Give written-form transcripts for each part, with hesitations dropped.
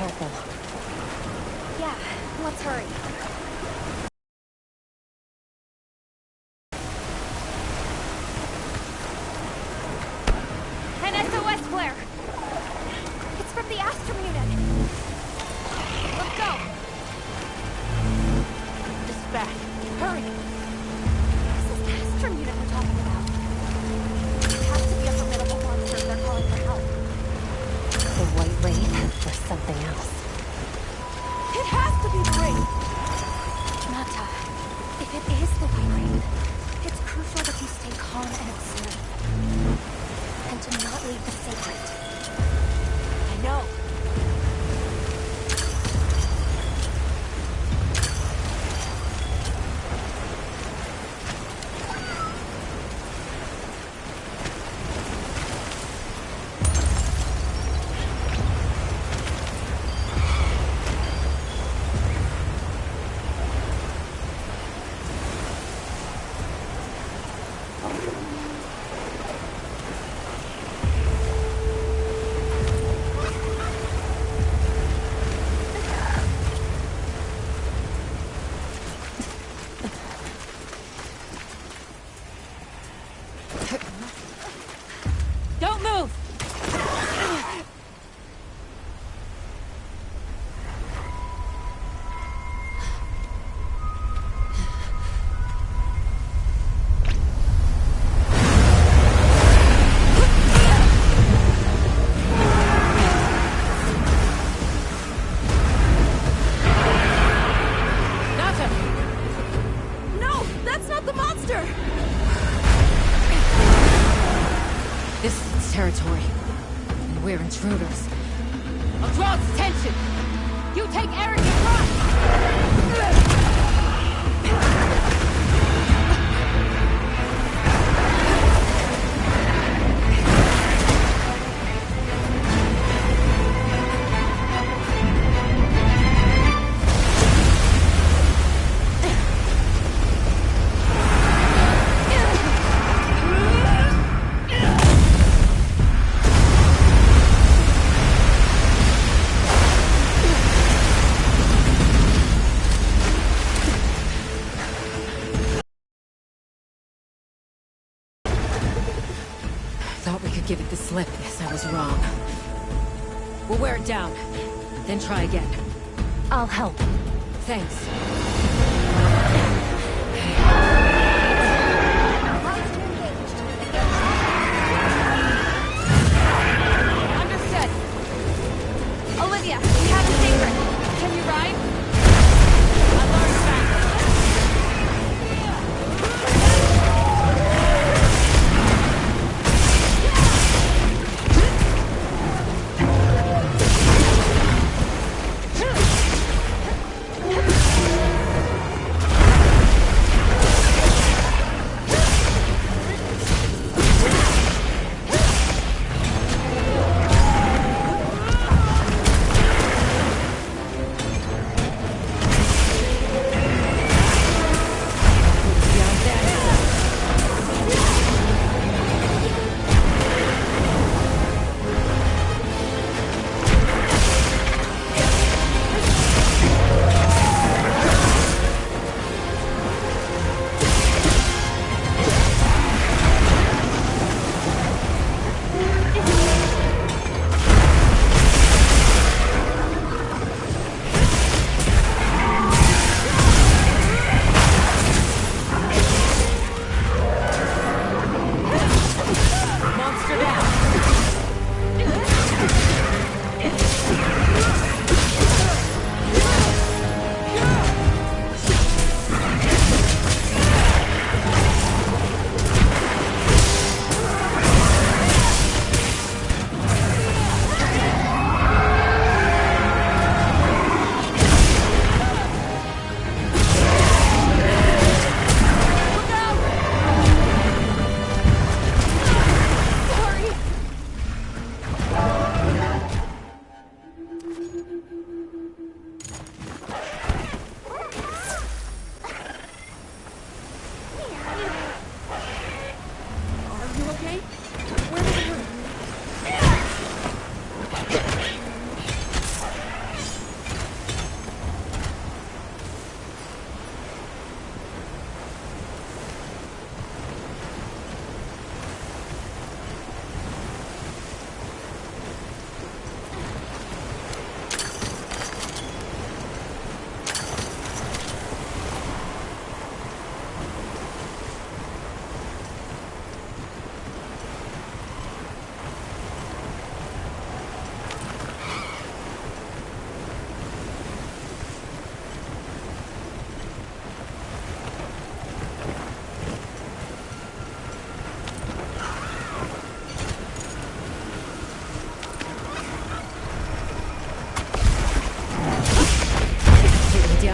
careful. Yeah, let's hurry. An SOS flare! It's from the Astrum unit! Let's go! This is bad. Hurry! This is the Astrum unit we're talking about. It has to be a formidable monster if they're calling for help. The White Wraith or something else. It has to be the Wraith! Nata, if it is the White Wraith, it's crucial that you stay calm and observe. And to not leave the sacred. I know. Don't move! No! That's not the monster! This is its territory. And we're intruders. I'll draw its attention! You take Eric and run! Thought we could give it the slip. Guess I was wrong. We'll wear it down, then try again. I'll help. Thanks. Understood. Olivia, we have a secret. Can you ride? I learned fast.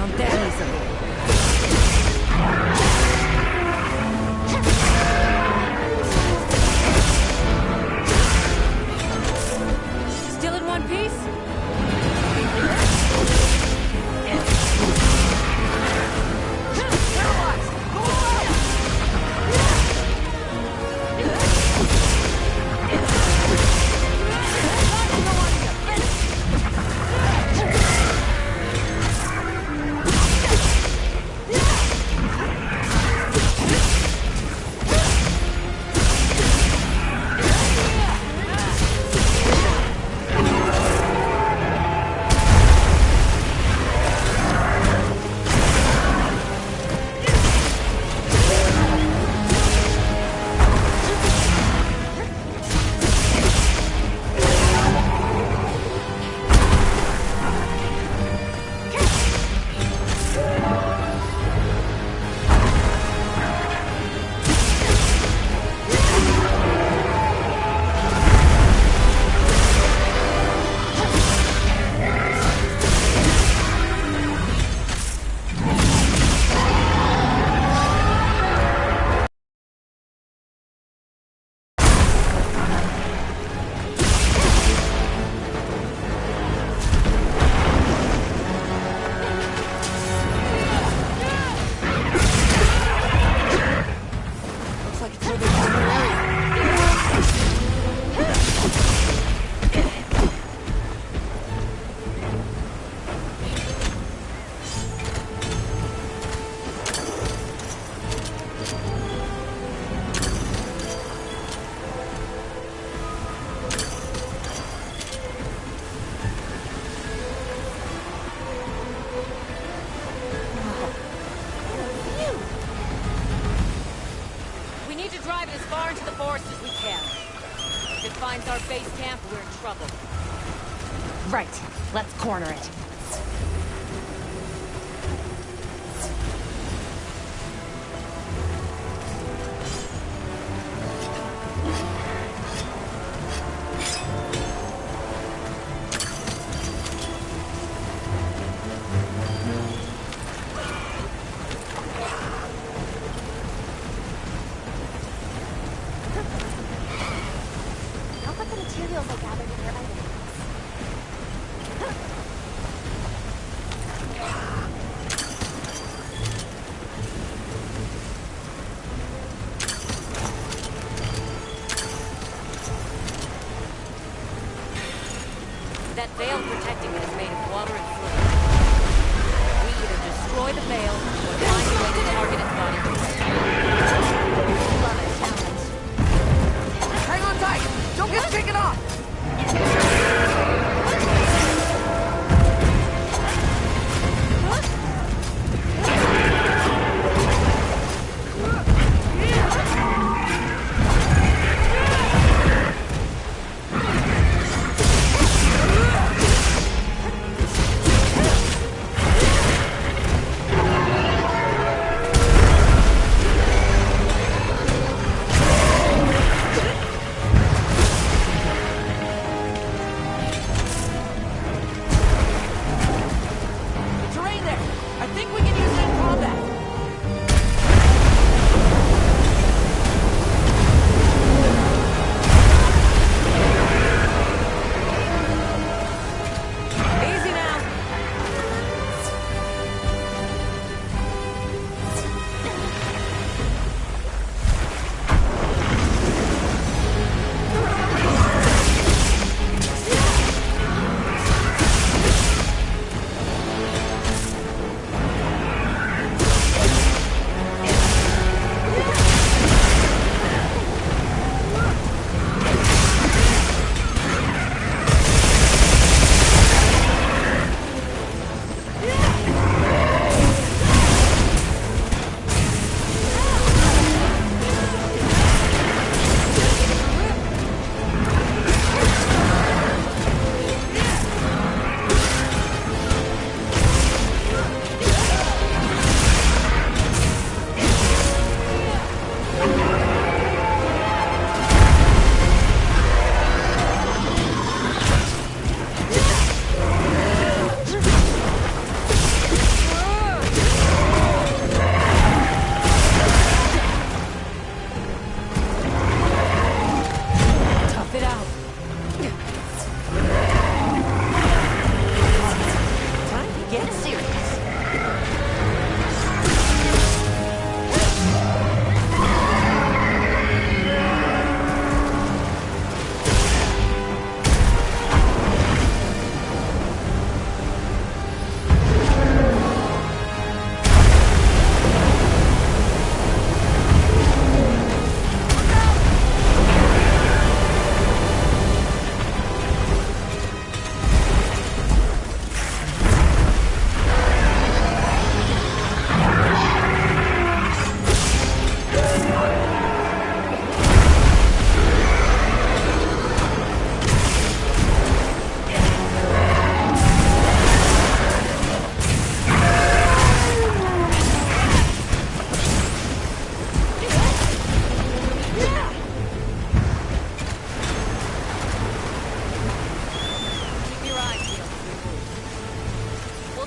down that easily. Still in one piece? Drive as far into the forest as we can. If it finds our base camp, we're in trouble. Right. Let's corner it. I'll put the materials I gathered in your items.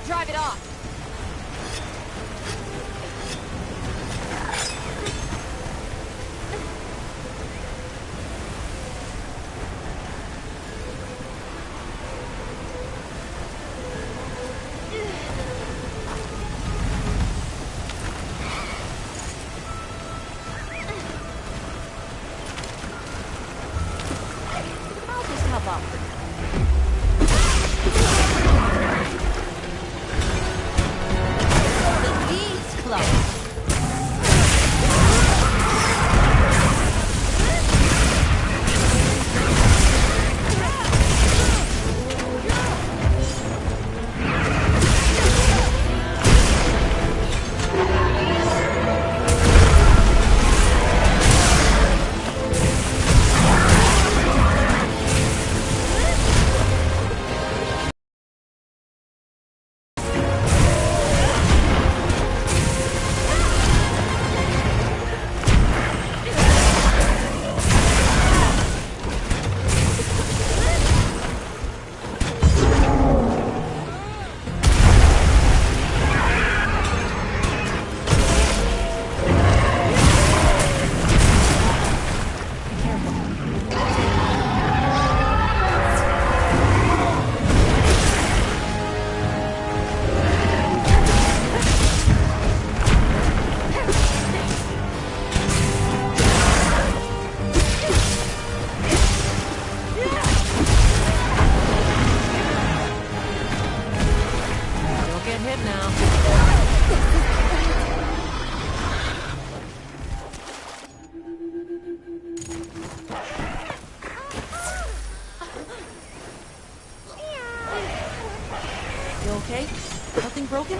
drive it off. I'll just hop off for now. The bee's close. Get hit now. You okay? Nothing broken?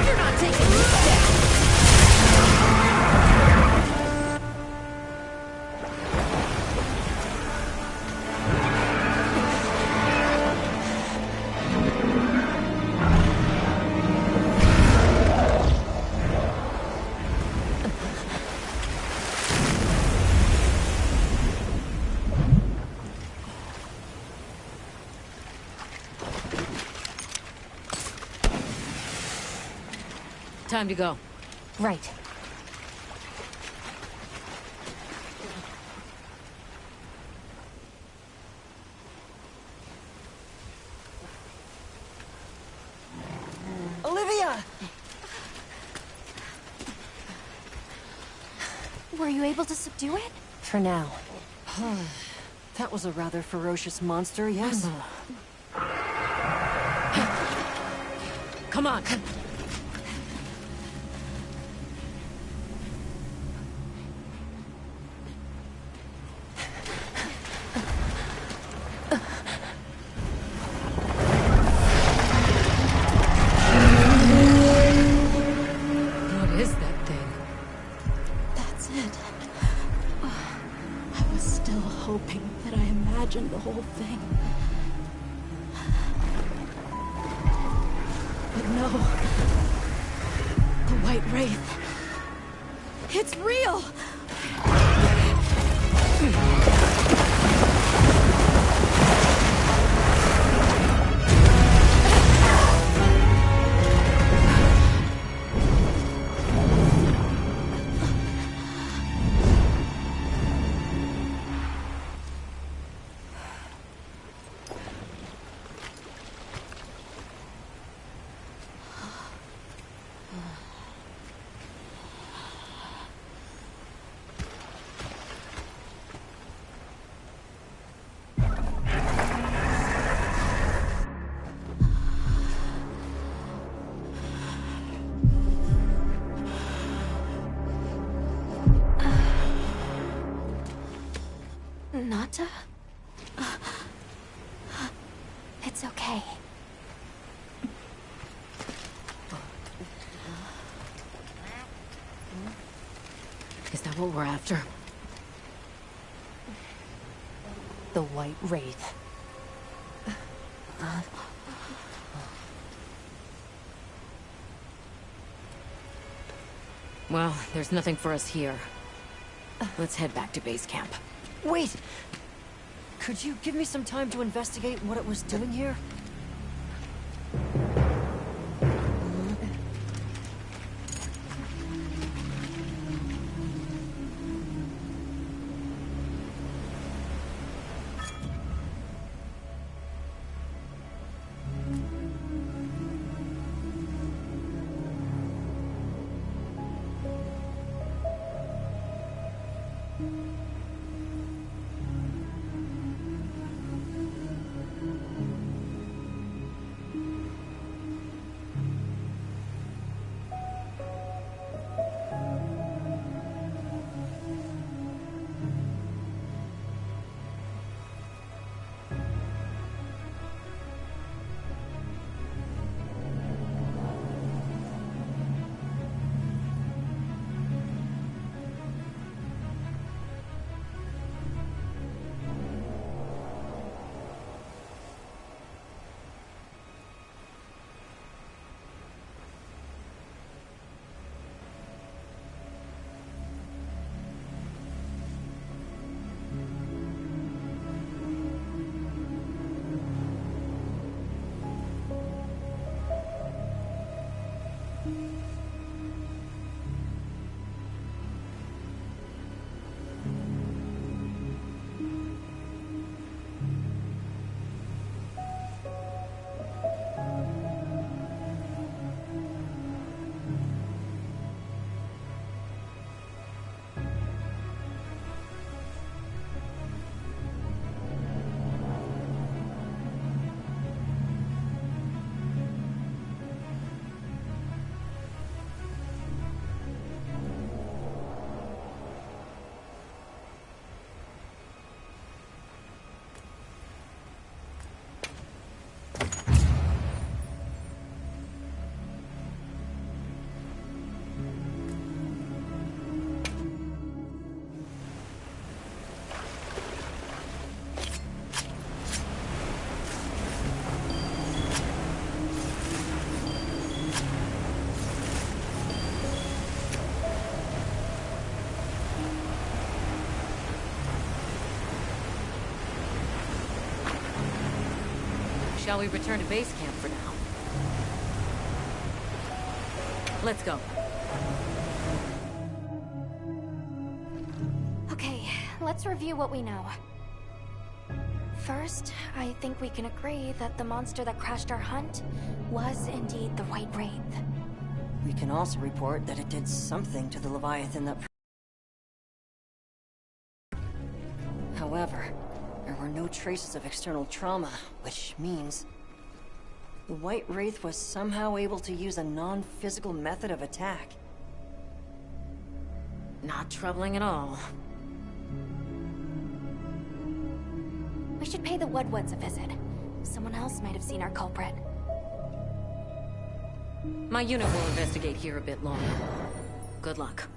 You're not taking me down. Time to go. Right. Olivia! Were you able to subdue it? For now. That was a rather ferocious monster, yes? Come on. What is that thing? That's it. I was still hoping that I imagined the whole thing. But no. The White Wraith. It's real! Nata? It's okay. that what we're after? The White Wraith. Well, there's nothing for us here. Let's head back to base camp. Wait! Could you give me some time to investigate what it was doing here? Shall we return to base camp for now? Let's go. Okay, let's review what we know. First, I think we can agree that the monster that crashed our hunt was indeed the White Wraith. We can also report that it did something to the Leviathan that... However, there were no traces of external trauma, which means the White Wraith was somehow able to use a non-physical method of attack. Not troubling at all. We should pay the Woodwoods a visit. Someone else might have seen our culprit. My unit will investigate here a bit longer. Good luck.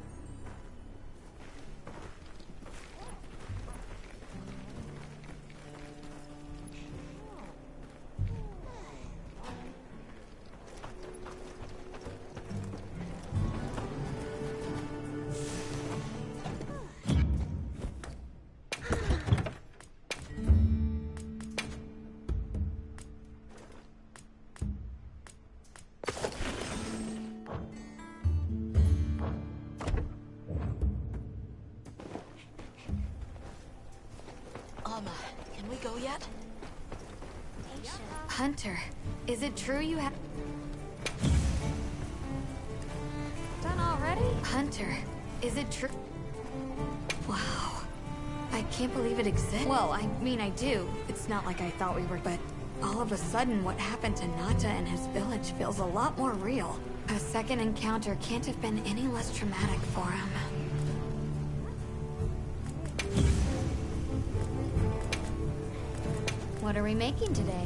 Can we go yet? Hunter, is it true you have... Done already? Hunter, is it true? Wow. I can't believe it exists. Well, I mean, I do. It's not like I thought we were, but all of a sudden, what happened to Nata and his village feels a lot more real. A second encounter can't have been any less traumatic for him. What are we making today?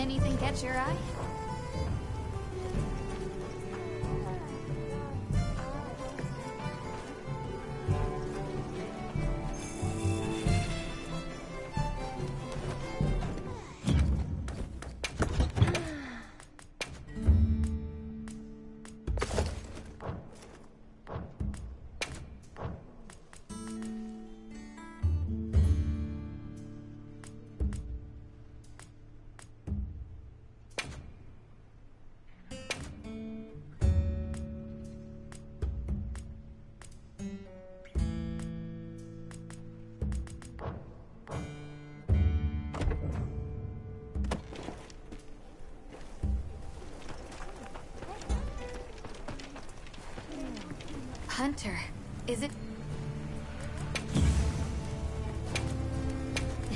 Anything catch your eye? Hunter, is it...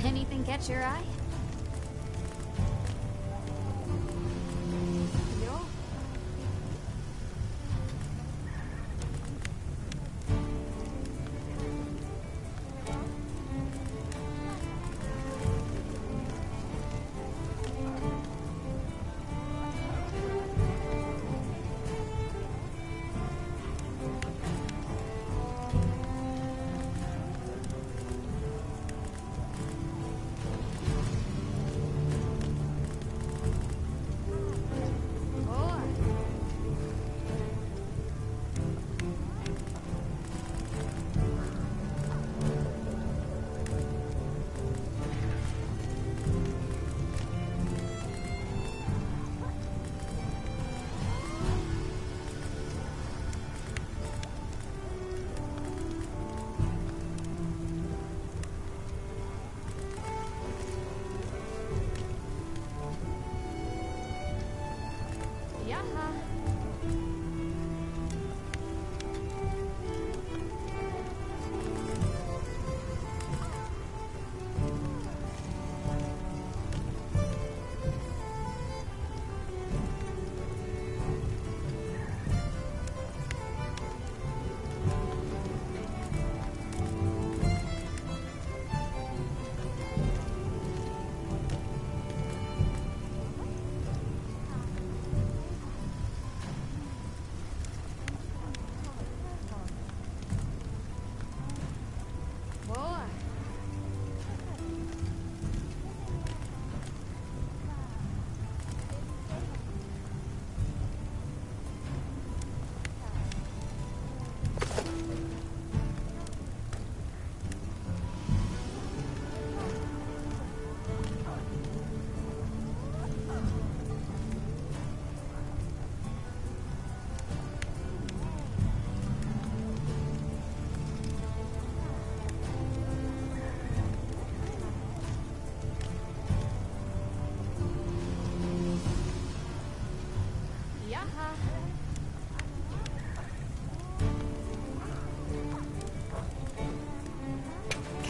Anything catch your eye? No.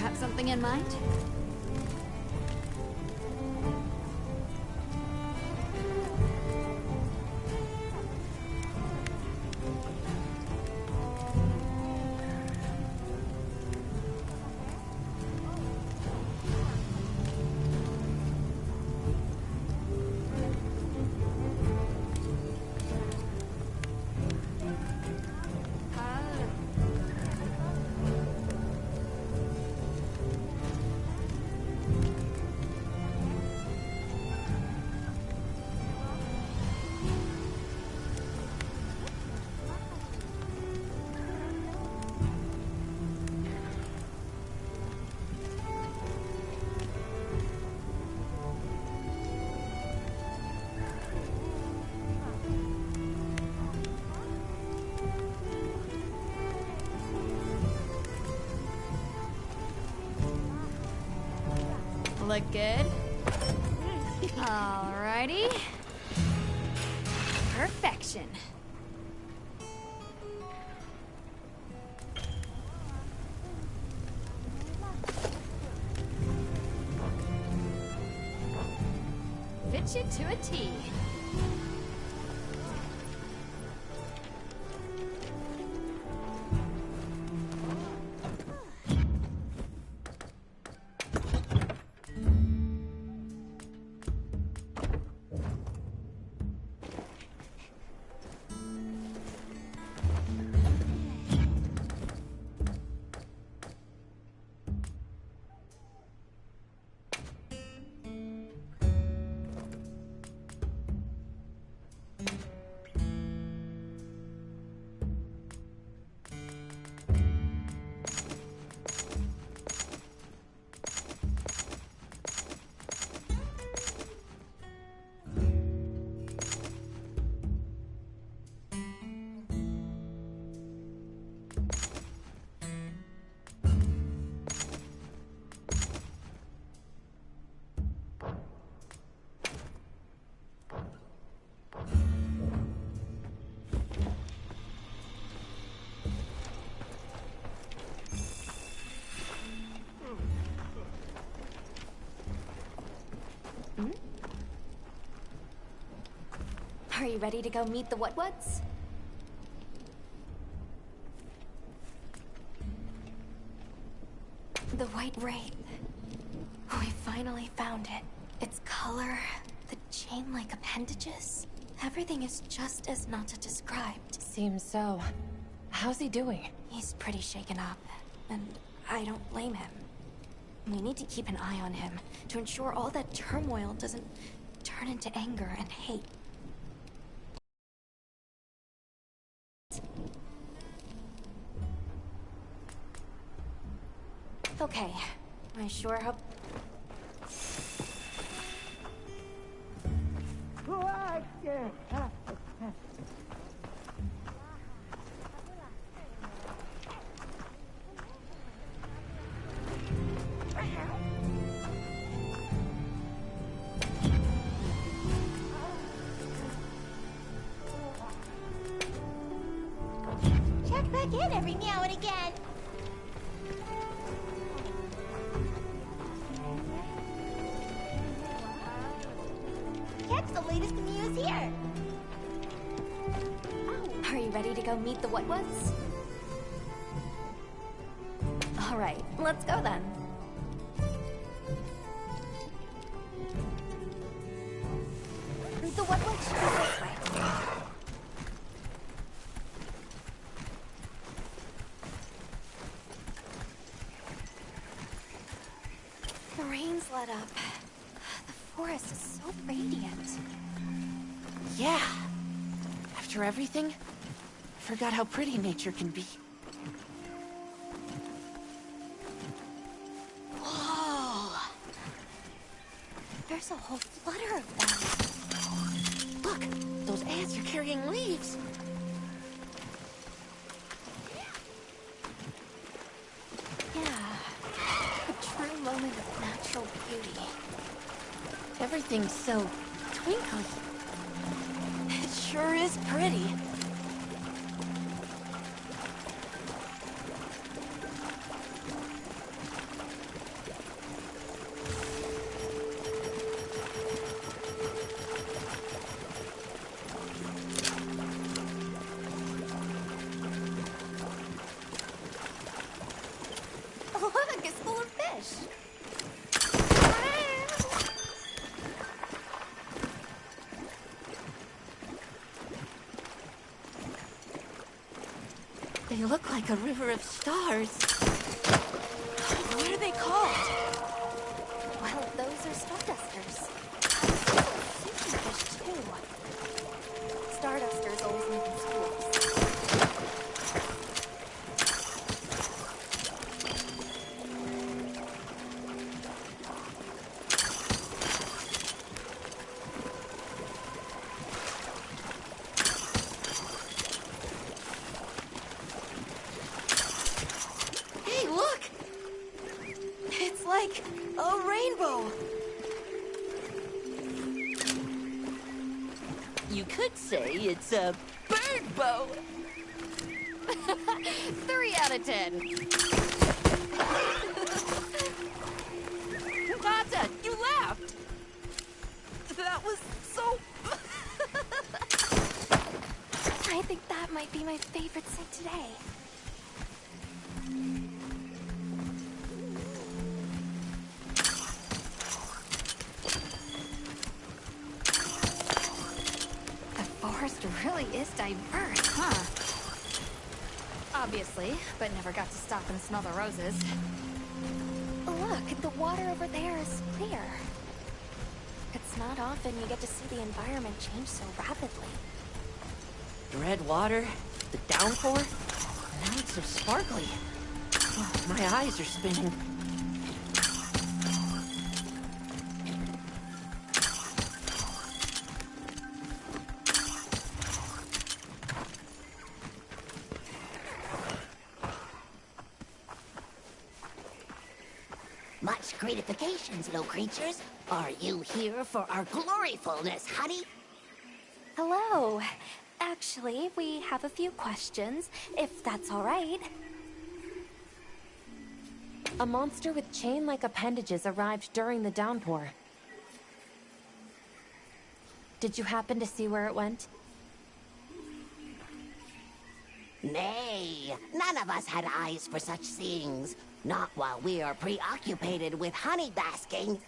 Got something in mind? Look good? Alrighty. Perfection. Fit you to a T. Are you ready to go meet the What-Whats? The White Wraith. We finally found it. Its color, the chain-like appendages. Everything is just as Nata described. Seems so. How's he doing? He's pretty shaken up, and I don't blame him. We need to keep an eye on him to ensure all that turmoil doesn't turn into anger and hate. Okay, I sure hope... Check back in every meow and again. Check the latest news here. Are you ready to go meet the What-Whats? Alright, let's go then. The What-Whats should be this way. The rain's let up. The forest is so radiant. Yeah. After everything, I forgot how pretty nature can be. Whoa! There's a whole flutter of them. Look, those ants are carrying leaves. Yeah. A true moment of natural beauty. Everything's so twinkly. It sure is pretty. Look, it's full of fish. They look like a river of stars. What are they called? Well, those are stardusters. Sushi fish, too. Stardusters always live in schools. Hey, look! It's like a rainbow. You could say it's a bird bow. 3 out of 10. Nata, you laughed! That was so... I think that might be my favorite sight today. The forest really is diverse, huh? Obviously, but never got to stop and smell the roses. Look, the water over there is clear. It's not often you get to see the environment change so rapidly. The red water, the downpour, now it's so sparkly. Oh, my eyes are spinning. Much gratifications, little creatures. Are you here for our gloryfulness, honey? Hello. Actually, we have a few questions, if that's all right. A monster with chain-like appendages arrived during the downpour. Did you happen to see where it went? Nay, none of us had eyes for such things. Not while we are preoccupied with honey basking.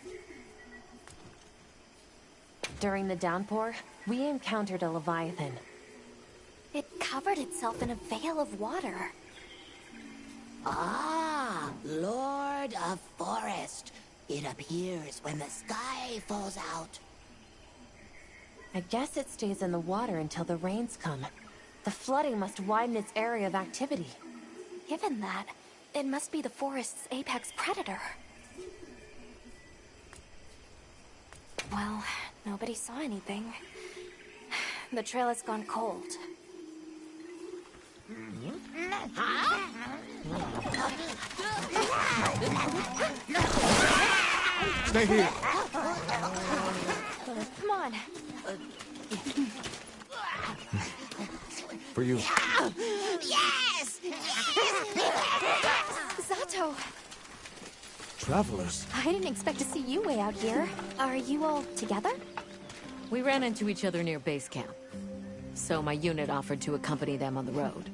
During the downpour, we encountered a leviathan. It covered itself in a veil of water. Ah, Lord of Forest. It appears when the sky falls out. I guess it stays in the water until the rains come. The flooding must widen its area of activity. Given that, it must be the forest's apex predator. Well, nobody saw anything. The trail has gone cold. Stay here. Come on. For you. Yes! Zato! Travelers. I didn't expect to see you way out here. Are you all together? We ran into each other near base camp. So my unit offered to accompany them on the road.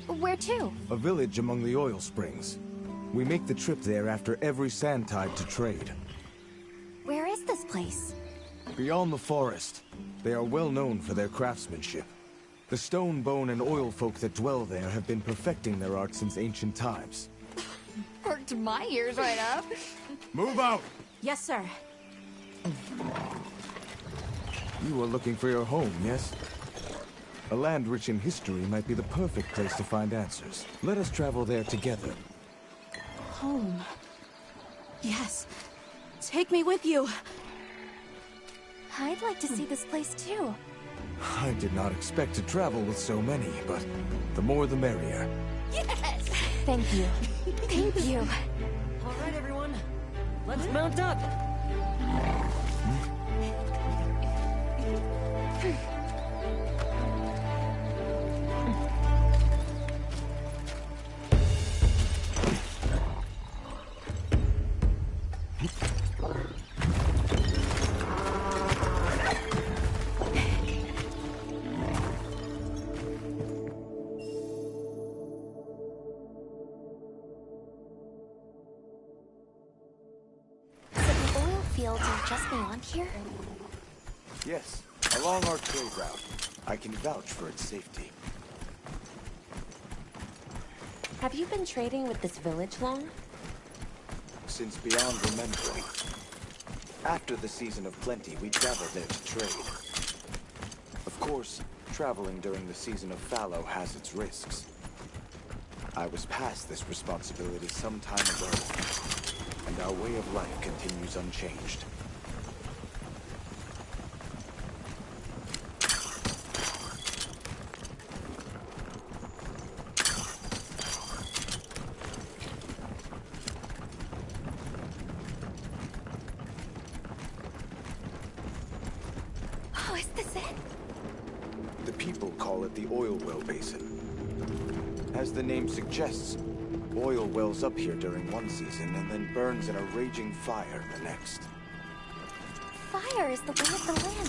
Where to? A village among the oil springs. We make the trip there after every sand tide to trade. Where is this place? Beyond the forest, they are well known for their craftsmanship. The stone, bone, and oil folk that dwell there have been perfecting their art since ancient times. Perked my ears right up. Move out! Yes, sir. You are looking for your home, yes? A land rich in history might be the perfect place to find answers. Let us travel there together. Home. Yes. Take me with you. I'd like to see this place too. I did not expect to travel with so many, but the more the merrier. Yes! Thank you. Thank you. All right, everyone. Let's mount up. Fields are just beyond here? Yes, along our trade route. I can vouch for its safety. Have you been trading with this village long? Since beyond remembering. After the season of plenty, we traveled there to trade. Of course, traveling during the season of fallow has its risks. I was past this responsibility some time ago, and our way of life continues unchanged. Oh, is this it? The people call it the oil well basin. As the name suggests, oil wells up here during one season and then burns in a raging fire the next. Fire is the way of the land,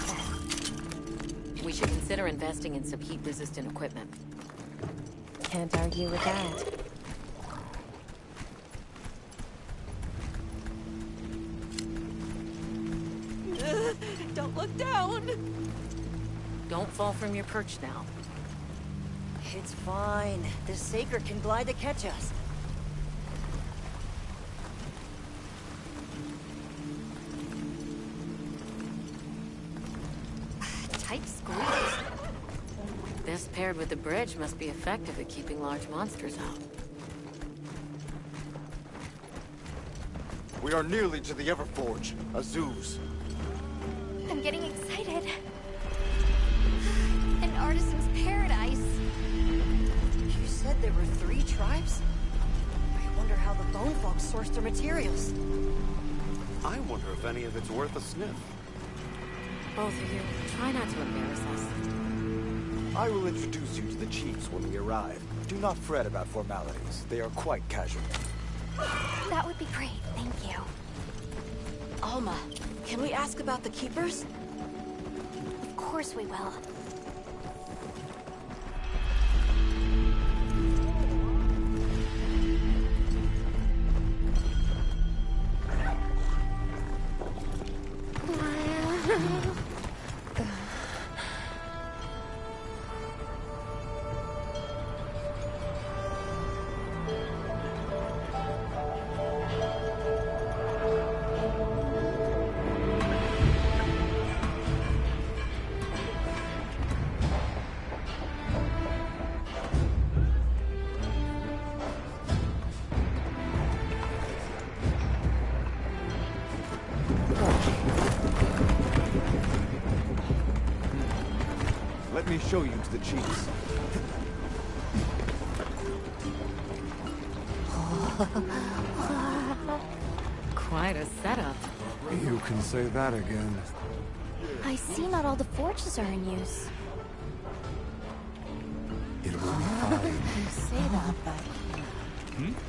then. We should consider investing in some heat-resistant equipment. Can't argue with that. Don't look down! Don't fall from your perch now. It's fine. This Saker can glide to catch us. Tight squeeze. This paired with the bridge must be effective at keeping large monsters out. We are nearly to the Everforge, Azuz. I'm getting excited. An artisan's paradise. You said there were 3 tribes? I wonder how the bone folks source their materials. I wonder if any of it's worth a sniff. Both of you, try not to embarrass us. I will introduce you to the chiefs when we arrive. Do not fret about formalities. They are quite casual. That would be great, thank you. Alma, can we ask about the Keepers? course we will. Let me show you to the chiefs. Quite a setup. You can say that again. I see not all the forges are in use. It will be fine. You say that, but...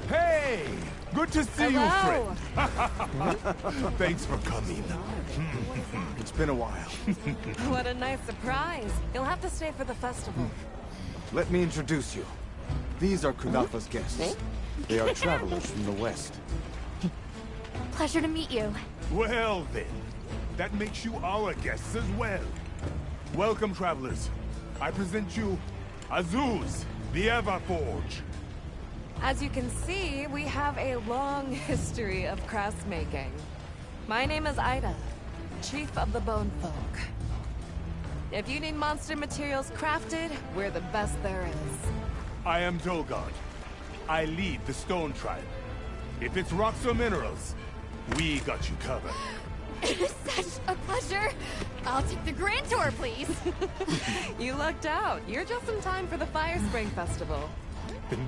Hey! Good to see you, Hello. friend. Thanks for coming. It's been a while. What a nice surprise. You'll have to stay for the festival. Let me introduce you. These are Kunafa's guests. They are travelers from the west. Pleasure to meet you. Well then, that makes you our guests as well. Welcome, travelers. I present you Azuz, the Everforge. As you can see, we have a long history of crafts making. My name is Ida, Chief of the Bone Folk. If you need monster materials crafted, we're the best there is. I am Dolgard. I lead the Stone Tribe. If it's rocks or minerals, we got you covered. It is such a pleasure. I'll take the grand tour, please. You lucked out. You're just in time for the Fire Spring Festival.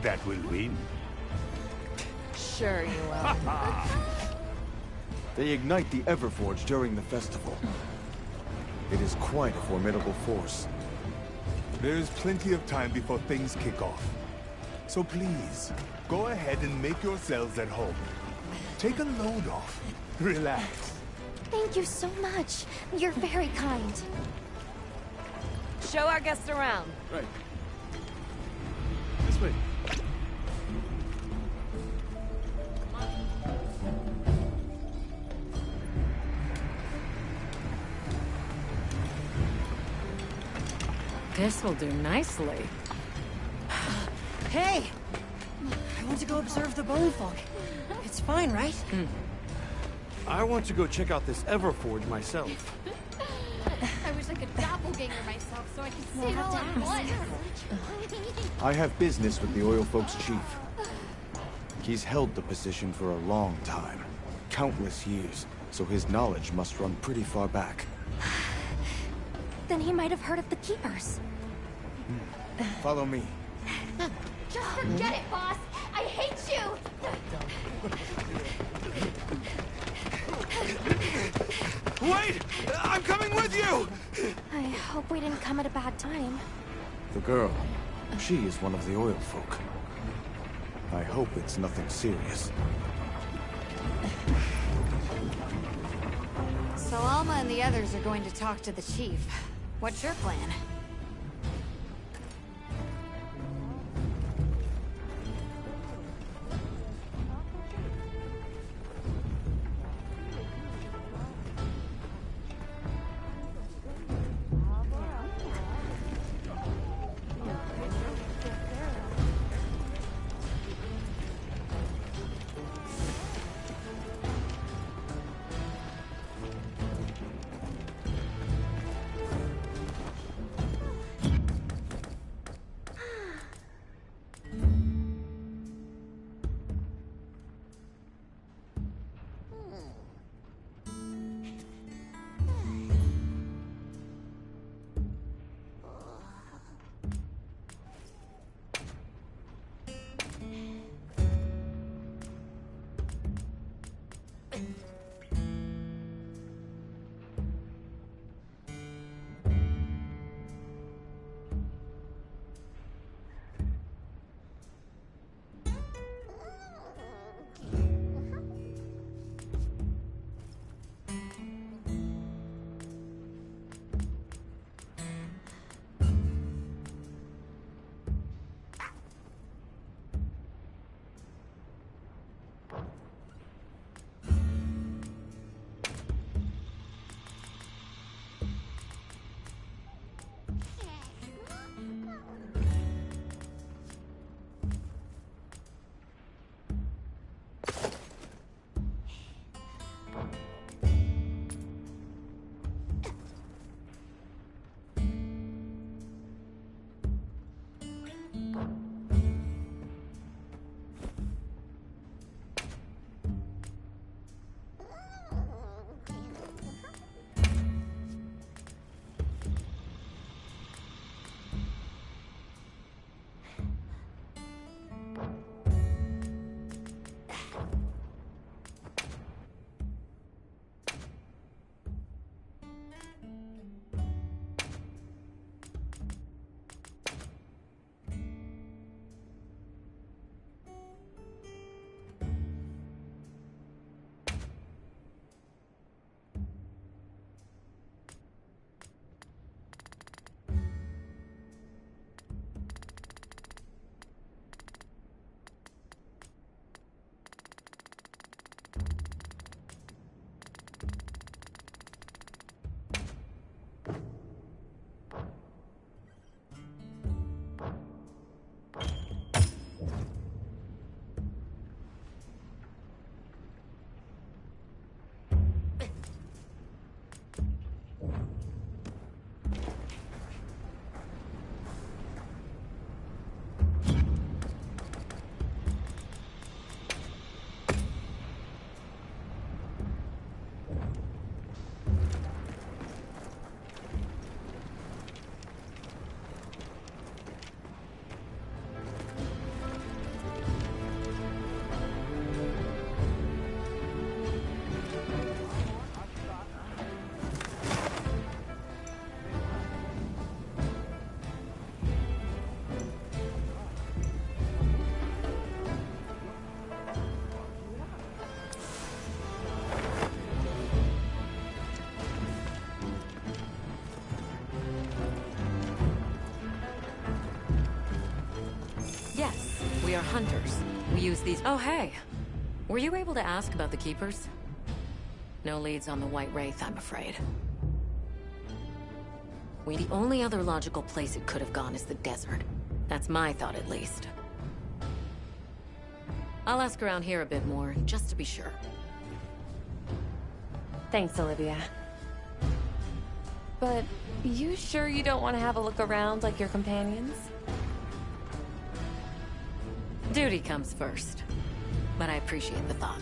That will win. Sure you will. They ignite the Everforge during the festival. It is quite a formidable force. There's plenty of time before things kick off. So please, go ahead and make yourselves at home. Take a load off. Relax. Thank you so much. You're very kind. Show our guests around. Right. This way. This will do nicely. Hey! I want to go observe the bone folk. It's fine, right? I want to go check out this Everforge myself. I wish I could doppelganger myself so I could see it all at once. I have business with the Oil Folks' chief. He's held the position for a long time. Countless years, so his knowledge must run pretty far back. Then he might have heard of the Keepers. Follow me. Just forget it, boss. I hate you. Wait! I'm coming with you! I hope we didn't come at a bad time. The girl, she is one of the Oil Folk. I hope it's nothing serious. So Alma and the others are going to talk to the chief. What's your plan? hunters. We use these... Oh, hey. Were you able to ask about the Keepers? No leads on the White Wraith, I'm afraid. The only other logical place it could have gone is the desert. That's my thought, at least. I'll ask around here a bit more, just to be sure. Thanks, Olivia. But you sure you don't want to have a look around like your companions? Duty comes first. But I appreciate the thought.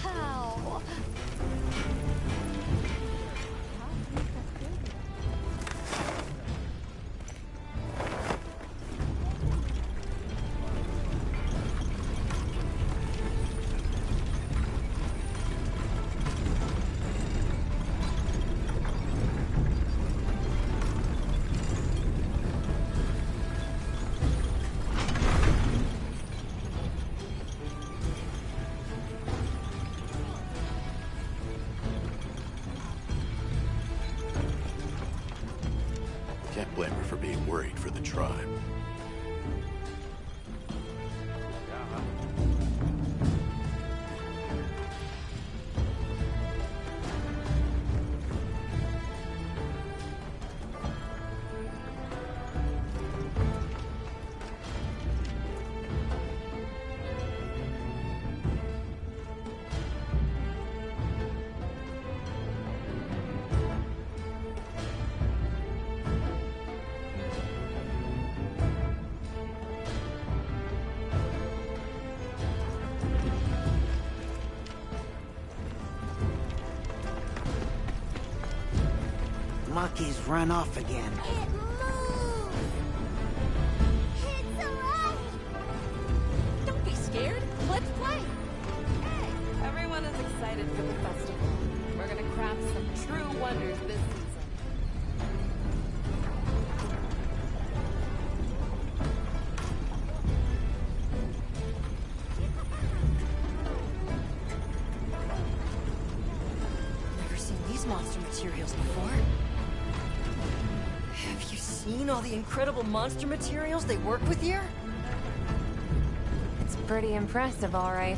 Wow. Can't blame her for being worried for the tribe. Lucky's run off again. It moves! It's alive! Don't be scared. Let's play. Hey, everyone is excited for the festival. We're gonna craft some true wonders this season. Never seen these monster materials before. Have you seen all the incredible monster materials they work with here? It's pretty impressive, all right.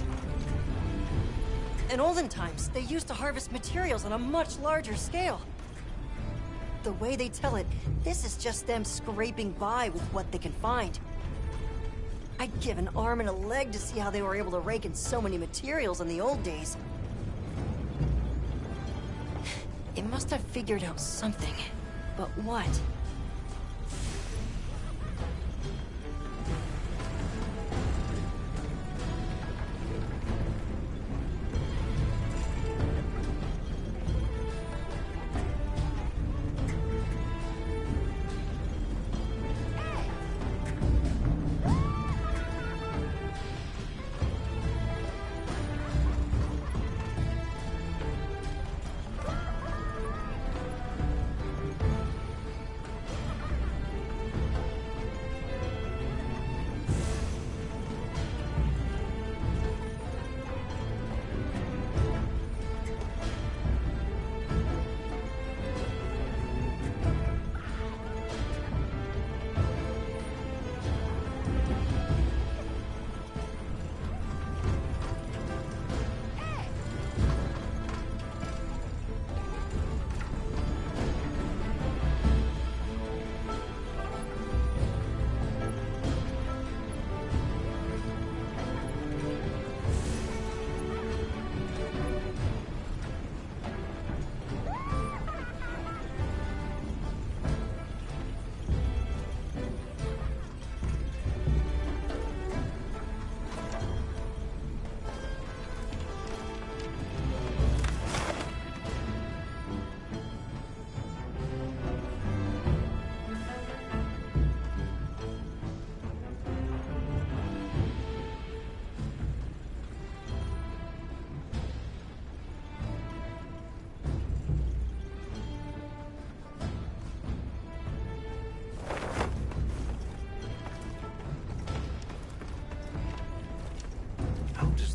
In olden times, they used to harvest materials on a much larger scale. The way they tell it, this is just them scraping by with what they can find. I'd give an arm and a leg to see how they were able to rake in so many materials in the old days. It must have figured out something. But what?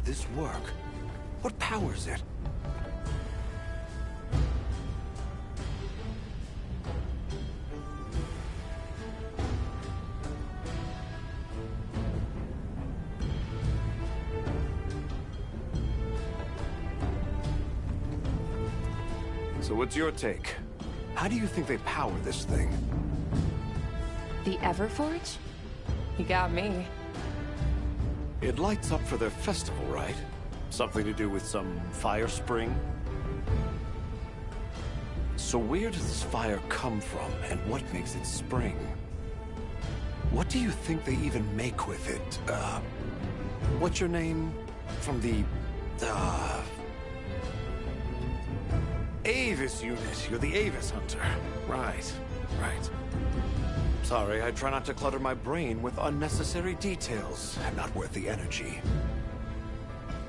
this work? What powers it? So what's your take? How do you think they power this thing? The Everforge? You got me. It lights up for their festival, right? Something to do with some fire spring? So where does this fire come from, and what makes it spring? What do you think they even make with it? What's your name? From the, Avis unit. You're the Avis hunter. Right. Sorry, I try not to clutter my brain with unnecessary details. Not worth the energy.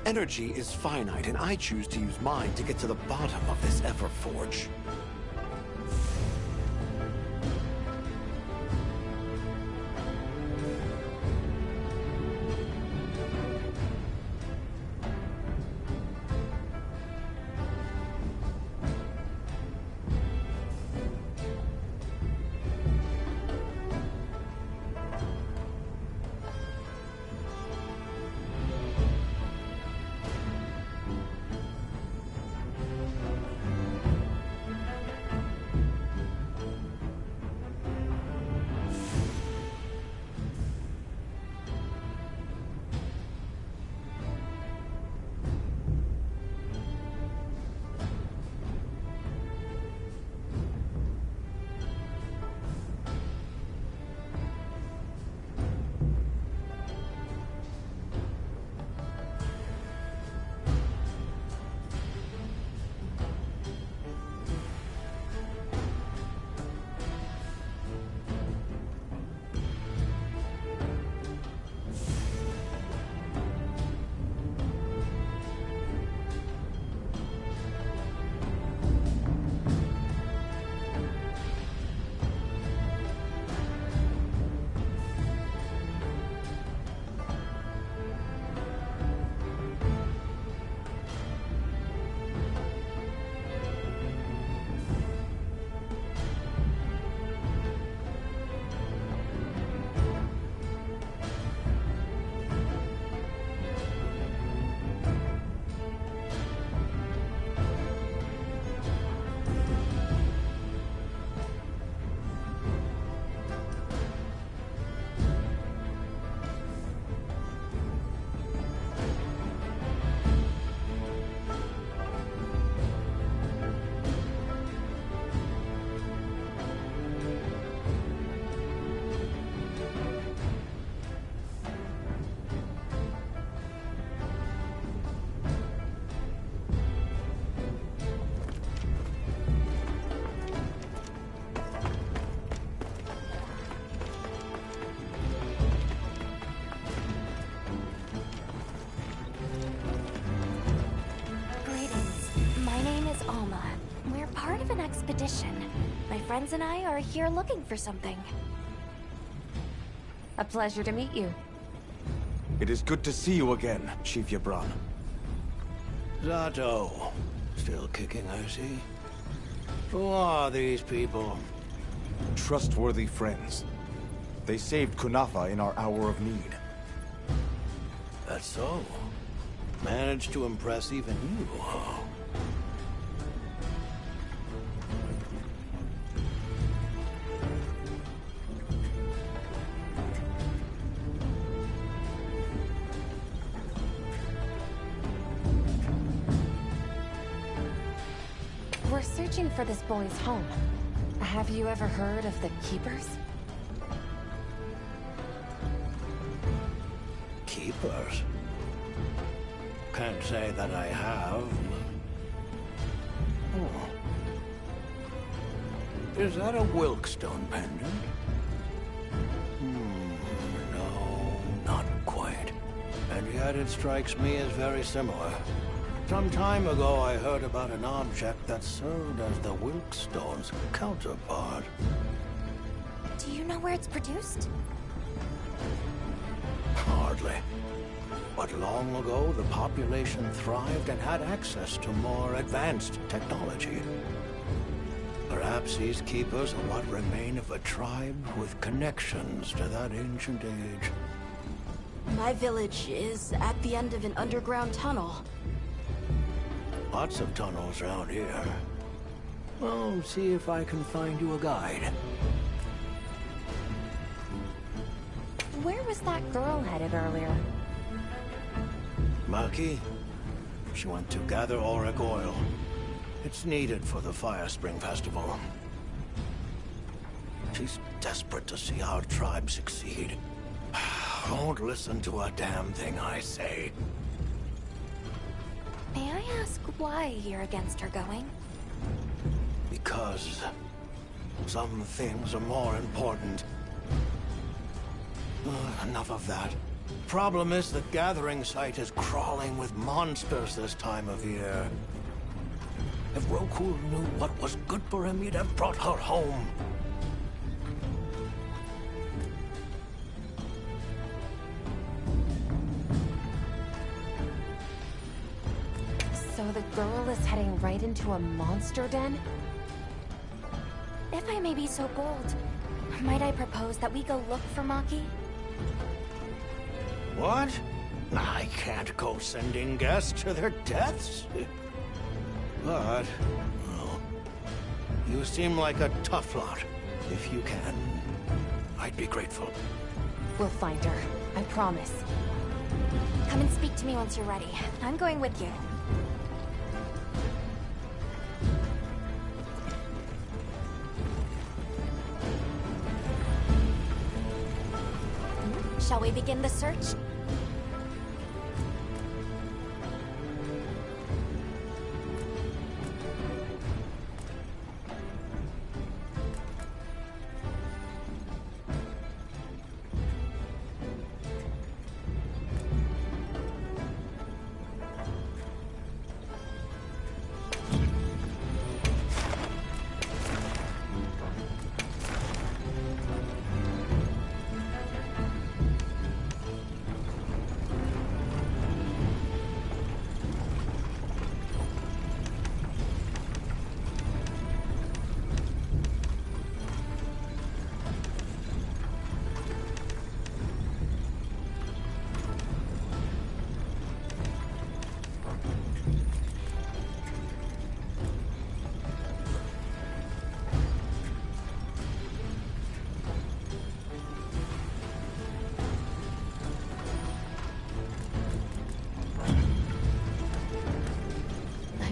Energy is finite, and I choose to use mine to get to the bottom of this Everforge. Expedition. My friends and I are here looking for something. A pleasure to meet you. It is good to see you again, Chief Yabran. Zato. Still kicking, I see. Who are these people? Trustworthy friends. They saved Kunafa in our hour of need. That's so. Managed to impress even you, huh? We're searching for this boy's home. Have you ever heard of the Keepers? Keepers? Can't say that I have. Oh. Is that a Wilkstone pendant? No, not quite. And yet it strikes me as very similar. Some time ago, I heard about an object that served as the Wilkstone's counterpart. Do you know where it's produced? Hardly. But long ago, the population thrived and had access to more advanced technology. Perhaps these keepers are what remain of a tribe with connections to that ancient age. My village is at the end of an underground tunnel. Lots of tunnels around here. I'll see if I can find you a guide. Where was that girl headed earlier? Maki? She went to gather auric oil. It's needed for the Fire Spring Festival. She's desperate to see our tribe succeed. Don't listen to a damn thing I say. May I ask why you're against her going? Because some things are more important. Enough of that. Problem is the gathering site is crawling with monsters this time of year. If Roku knew what was good for him, he'd have brought her home. So the girl is heading right into a monster den? If I may be so bold, might I propose that we go look for Maki? What? I can't go sending guests to their deaths. But, well, you seem like a tough lot. If you can, I'd be grateful. We'll find her. I promise. Come and speak to me once you're ready. I'm going with you. Shall we begin the search?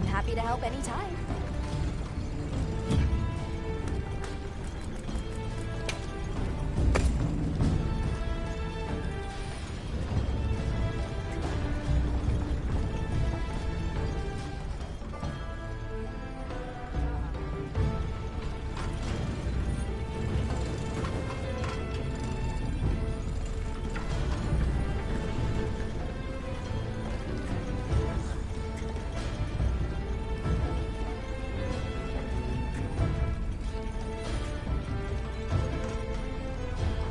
Happy to help anytime.